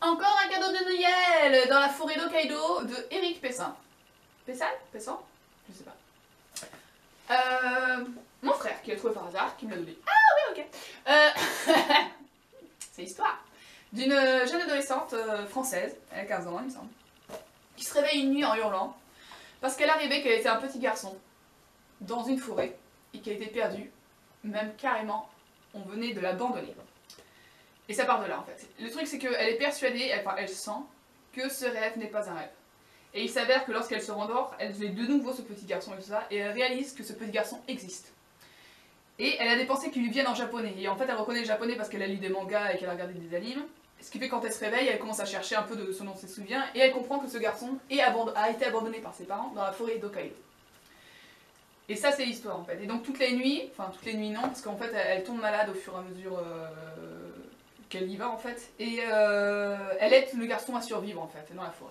Encore un cadeau de Noël dans la forêt d'Hokkaido de Eric Pessin. Pessin? Pessin? Je sais pas. Mon frère qui l'a trouvé par hasard, qui me l'a donné. Ah oui, ok. C'est l'histoire d'une jeune adolescente française, elle a 15 ans il me semble, qui se réveille une nuit en hurlant parce qu'elle arrivait qu'elle était un petit garçon dans une forêt et qu'elle était perdue, même carrément on venait de l'abandonner. Et ça part de là en fait. Le truc c'est qu'elle est persuadée, elle sent que ce rêve n'est pas un rêve. Et il s'avère que lorsqu'elle se rendort, elle fait de nouveau ce petit garçon et tout ça, et elle réalise que ce petit garçon existe. Et elle a des pensées qui lui viennent en japonais, et en fait elle reconnaît le japonais parce qu'elle a lu des mangas et qu'elle a regardé des animes. Ce qui fait que quand elle se réveille, elle commence à chercher un peu de ce dont elle se souvient, et elle comprend que ce garçon a été abandonné par ses parents dans la forêt d'Hokkaido. Et ça c'est l'histoire en fait. Et donc toutes les nuits, enfin toutes les nuits non, parce qu'en fait elle tombe malade au fur et à mesure qu'elle y va en fait, et elle aide le garçon à survivre en fait dans la forêt.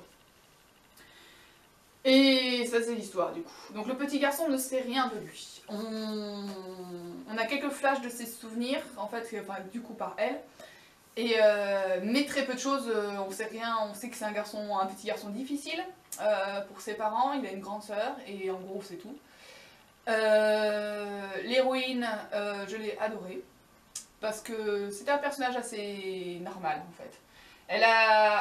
Et ça c'est l'histoire du coup. Donc le petit garçon ne sait rien de lui. On a quelques flashs de ses souvenirs, en fait, enfin, du coup par elle. Et, mais très peu de choses, on sait rien, on sait que c'est un petit garçon difficile pour ses parents, il a une grande sœur et en gros c'est tout. L'héroïne, je l'ai adorée parce que c'était un personnage assez normal en fait.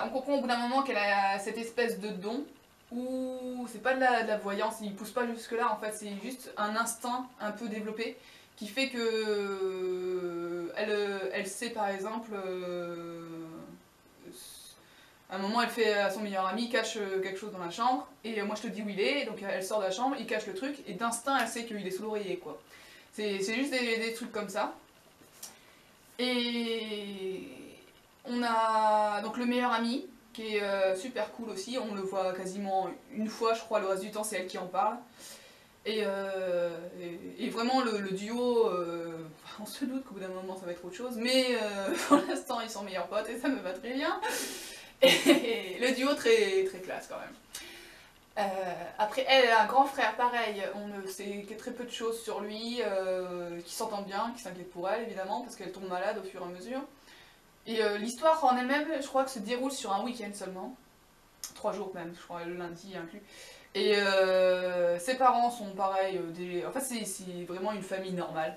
On comprend au bout d'un moment qu'elle a cette espèce de don où c'est pas de la voyance, il pousse pas jusque là en fait, c'est juste un instinct un peu développé qui fait que elle sait par exemple à un moment elle fait à son meilleur ami cache quelque chose dans la chambre et moi je te dis où il est, donc elle sort de la chambre, il cache le truc et d'instinct elle sait qu'il est sous l'oreiller quoi. C'est juste des trucs comme ça. Et on a donc le meilleur ami qui est super cool aussi, on le voit quasiment une fois je crois, le reste du temps c'est elle qui en parle. Et vraiment le duo, on se doute qu'au bout d'un moment ça va être autre chose, mais pour l'instant ils sont meilleurs potes et ça me va très bien. Et le duo très, très classe quand même. Après elle a un grand frère pareil, on ne sait que très peu de choses sur lui, qui s'entend bien, qui s'inquiète pour elle évidemment parce qu'elle tombe malade au fur et à mesure. Et l'histoire en elle-même je crois que se déroule sur un week-end seulement, 3 jours même, je crois le lundi inclus. Et ses parents sont pareils, en fait c'est vraiment une famille normale.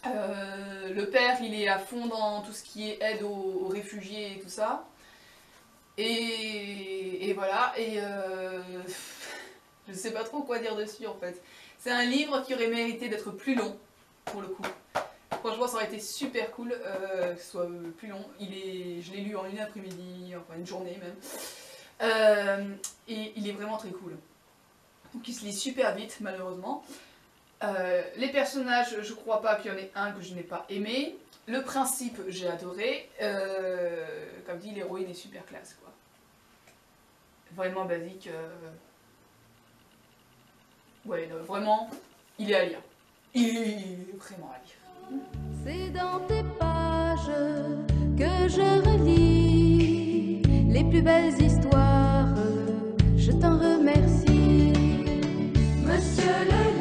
Le père il est à fond dans tout ce qui est aide aux réfugiés et tout ça. Et voilà, et je sais pas trop quoi dire dessus en fait. C'est un livre qui aurait mérité d'être plus long, pour le coup. Franchement ça aurait été super cool que ce soit plus long. Je l'ai lu en une après-midi, enfin une journée même. Et il est vraiment très cool. Donc il se lit super vite malheureusement. Les personnages, je crois pas qu'il y en ait un que je n'ai pas aimé. Le principe, j'ai adoré. Comme dit, l'héroïne est super classe quoi. Vraiment basique. Ouais, non, vraiment, il est à lire. Il est vraiment à lire. C'est dans tes pages que je relis les plus belles histoires. Je t'en remercie, Monsieur le